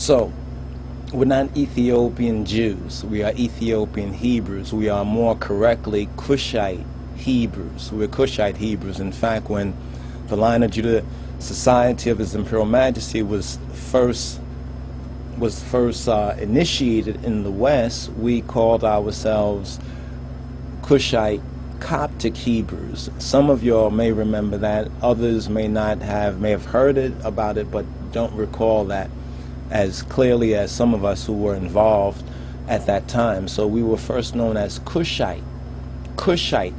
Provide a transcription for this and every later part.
So, we're not Ethiopian Jews. We are Ethiopian Hebrews. We are more correctly Cushite Hebrews. We're Cushite Hebrews. In fact, when the line of Judah Society of His Imperial Majesty was first initiated in the West, we called ourselves Cushite Coptic Hebrews. Some of y'all may remember that. Others may not have, may have heard about it, but don't recall that as clearly as some of us who were involved at that time. So we were first known as Cushite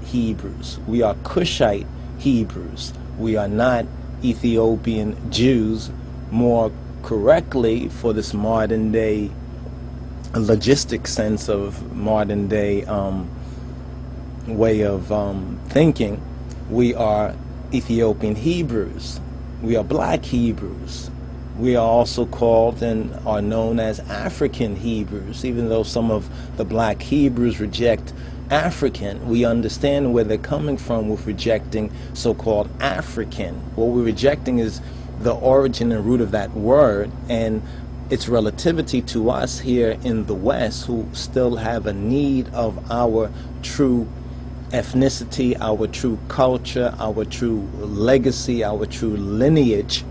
Hebrews. We are Cushite Hebrews. We are not Ethiopian Jews. More correctly, for this modern day logistic sense of modern day way of thinking, we are Ethiopian Hebrews. We are black Hebrews. We are also called and are known as African Hebrews. Even though some of the black Hebrews reject African, we understand where they're coming from with rejecting so-called African. What we're rejecting is the origin and root of that word and its relativity to us here in the West, who still have a need of our true ethnicity, our true culture, our true legacy, our true lineage.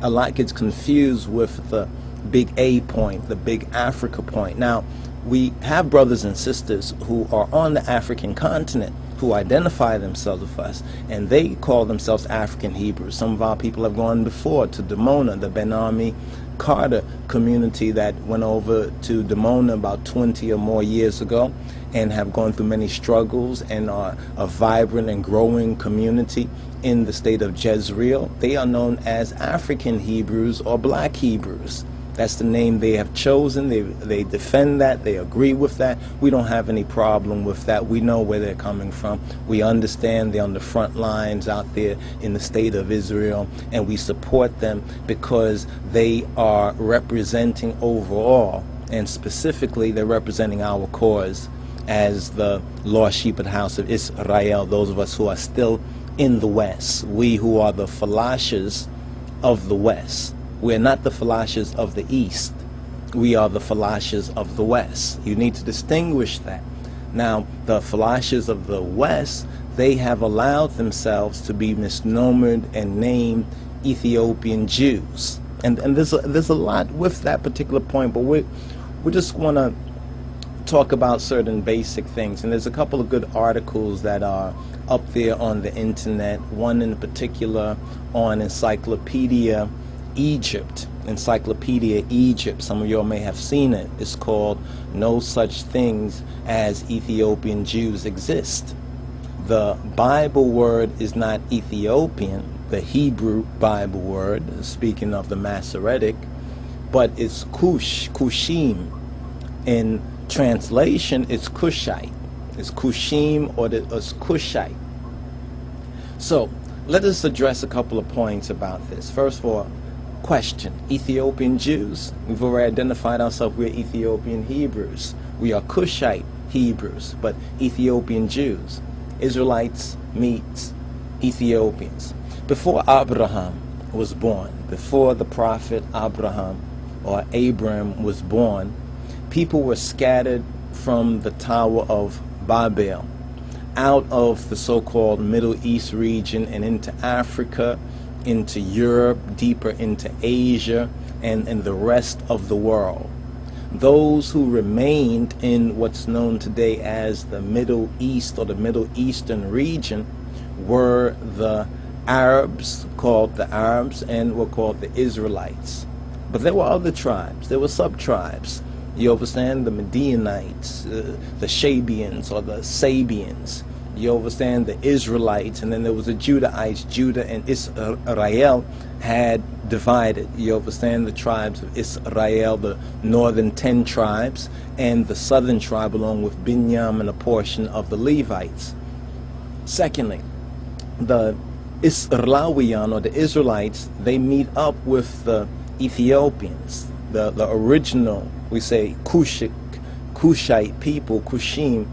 A lot gets confused with the big A point, the big Africa point. Now, we have brothers and sisters who are on the African continent who identify themselves with us, and they call themselves African Hebrews. Some of our people have gone before to Dimona, the Ben-Ami Carter community that went over to Dimona about 20 or more years ago and have gone through many struggles and are a vibrant and growing community in the state of Jezreel. They are known as African Hebrews or black Hebrews. That's the name they have chosen. They defend that. They agree with that. We don't have any problem with that. We know where they're coming from. We understand they're on the front lines out there in the state of Israel, and we support them because they are representing overall, and specifically they're representing our cause as the lost sheep of the house of Israel, those of us who are still in the West. We who are the Falashas of the West. We're not the Falashas of the East. We are the Falashas of the West. You need to distinguish that. Now, the Falashas of the West, they have allowed themselves to be misnomered and named Ethiopian Jews. And there's a lot with that particular point, but we just want to talk about certain basic things. And there's a couple of good articles that are up there on the internet, one in particular on Encyclopedia Egypt. Some of y'all may have seen it. It's called No Such Things as Ethiopian Jews Exist. The Bible word is not Ethiopian, the Hebrew Bible word, speaking of the Masoretic, but it's Kushim. In translation, it's Cushite. It's Kushim or it's Cushite. So, let us address a couple of points about this. First of all, question. Ethiopian Jews. We've already identified ourselves. We're Ethiopian Hebrews. We are Cushite Hebrews, but Ethiopian Jews. Israelites meets Ethiopians. Before Abraham was born, before the prophet Abraham or Abram was born, people were scattered from the Tower of Babel out of the so-called Middle East region and into Africa, into Europe, deeper into Asia, and the rest of the world. Those who remained in what's known today as the Middle East or the Middle Eastern region were the Arabs, called the Arabs, and were called the Israelites. But there were other tribes. There were sub-tribes. You understand? The Medianites, the Shabians or the Sabians. You understand? The Israelites, and then there was the Judahites. Judah and Israel had divided. You understand? The tribes of Israel, the northern 10 tribes, and the southern tribe along with Binyam and a portion of the Levites. Secondly, the Israelian or the Israelites, they meet up with the Ethiopians, the original, we say Cushite people, Kushim,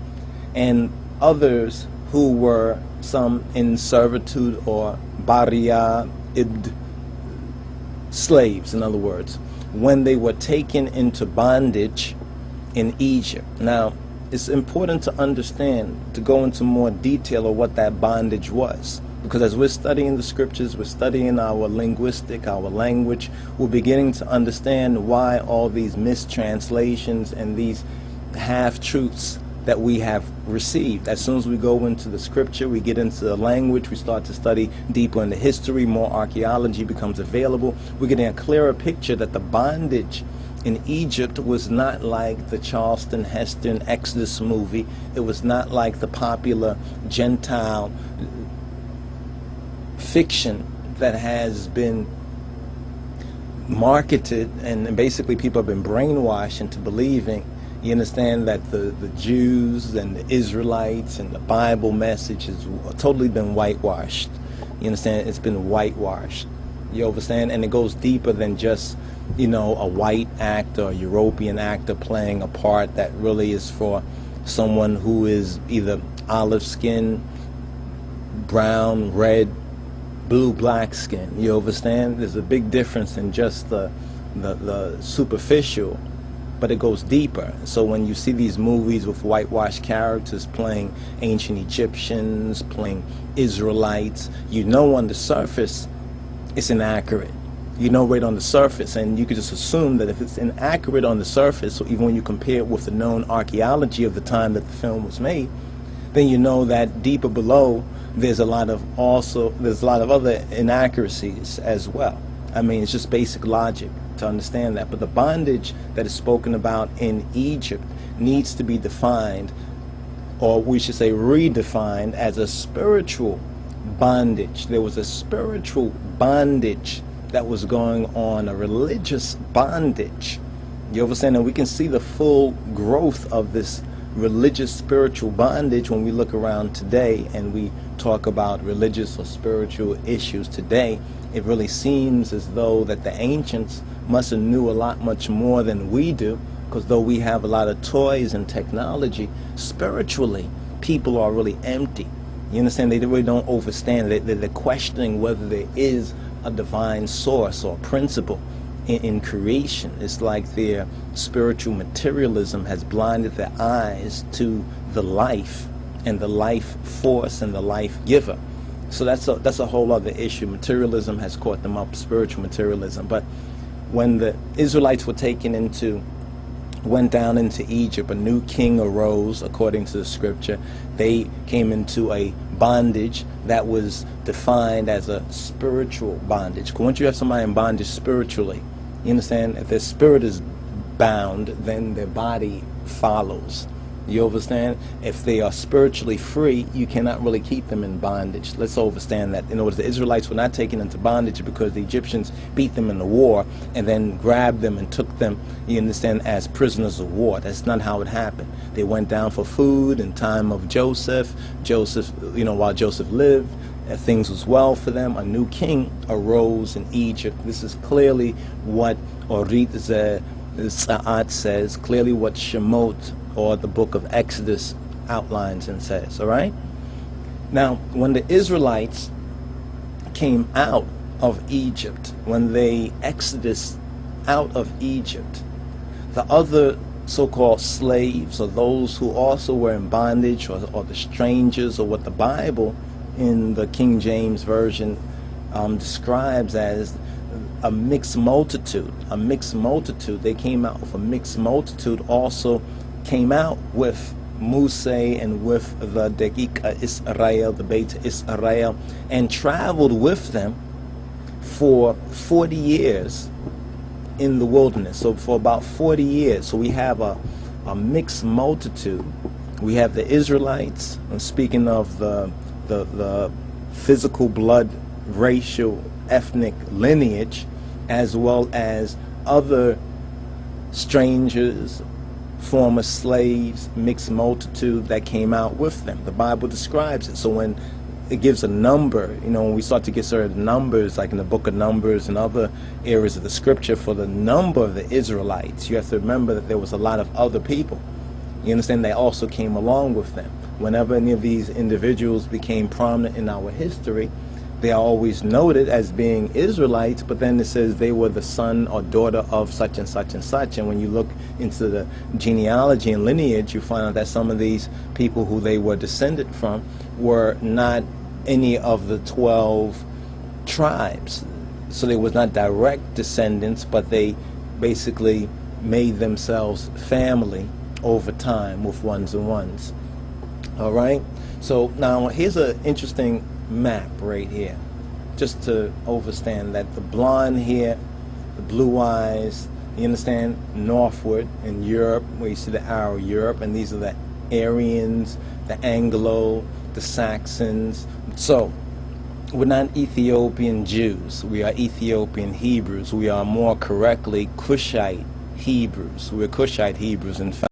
and others who were some in servitude or Baria Ibd, slaves, in other words, when they were taken into bondage in Egypt. Now, it's important to understand, to go into more detail of what that bondage was. Because as we're studying the scriptures, we're studying our linguistic, our language, we're beginning to understand why all these mistranslations and these half-truths that we have received. As soon as we go into the scripture, we get into the language, we start to study deeper into history, more archaeology becomes available. We're getting a clearer picture that the bondage in Egypt was not like the Charleston Heston Exodus movie. It was not like the popular Gentile fiction that has been marketed, and basically people have been brainwashed into believing. You understand that the Jews and the Israelites and the Bible message has totally been whitewashed. You understand? It's been whitewashed. You understand? And it goes deeper than just, a white actor, a European actor playing a part that really is for someone who is either olive skin, brown, red, blue, black skin. You understand? There's a big difference in just the superficial, but it goes deeper. So when you see these movies with whitewashed characters playing ancient Egyptians, playing Israelites, on the surface it's inaccurate. Right on the surface, and you could just assume that if it's inaccurate on the surface, so even when you compare it with the known archaeology of the time that the film was made, then you know that deeper below there's a lot of other inaccuracies as well. I mean, it's just basic logic to understand that. But the bondage that is spoken about in Egypt needs to be defined, or we should say redefined, as a spiritual bondage. There was a spiritual bondage that was going on, a religious bondage. You understand? And we can see the full growth of this religious spiritual bondage when we look around today and we talk about religious or spiritual issues today. It really seems as though that the ancients must have knew a lot much more than we do, because though we have a lot of toys and technology, spiritually people are really empty. You understand? They really don't understand. They're questioning whether there is a divine source or principle in creation. It's like their spiritual materialism has blinded their eyes to the life and the life force and the life giver. So that's a whole other issue. Materialism has caught them up, spiritual materialism. But when the Israelites went down into Egypt, a new king arose, according to the scripture. They came into a bondage that was defined as a spiritual bondage. Because once you have somebody in bondage spiritually, you understand, if their spirit is bound, then their body follows. You understand? If they are spiritually free, you cannot really keep them in bondage. Let's understand that. In other words, the Israelites were not taken into bondage because the Egyptians beat them in the war and then grabbed them and took them, you understand, as prisoners of war. That's not how it happened. They went down for food in time of Joseph. While Joseph lived, things was well for them. A new king arose in Egypt. This is clearly what Orit Za'at says, clearly what Shemot, or the book of Exodus, outlines and says. All right? Now, when the Israelites came out of Egypt, when they exodus out of Egypt, the other so-called slaves, or those who also were in bondage, or the strangers, or what the Bible in the King James Version describes as a mixed multitude. A mixed multitude. They came out with a mixed multitude, also came out with Muse and with the Dekika Israel, the Beit Israel, and traveled with them for 40 years in the wilderness. So for about 40 years. So we have a mixed multitude. We have the Israelites, and speaking of the physical blood, racial, ethnic lineage, as well as other strangers, former slaves, mixed multitude that came out with them. The Bible describes it. So when it gives a number, when we start to get certain numbers, like in the book of Numbers and other areas of the scripture, for the number of the Israelites, you have to remember that there was a lot of other people. You understand? They also came along with them. Whenever any of these individuals became prominent in our history, They are always noted as being Israelites, but then it says they were the son or daughter of such and such and such. And when you look into the genealogy and lineage, you find out that some of these people who they were descended from were not any of the 12 tribes. So they was not direct descendants, but they basically made themselves family over time with ones and ones. All right? So now here's an interesting map right here, just to understand that the blonde here, the blue eyes, you understand, northward in Europe, where you see the arrow, Europe, and these are the Aryans, the Anglo, the Saxons. So we're not Ethiopian Jews, we are Ethiopian Hebrews. We are more correctly Cushite Hebrews. We're Cushite Hebrews, in fact.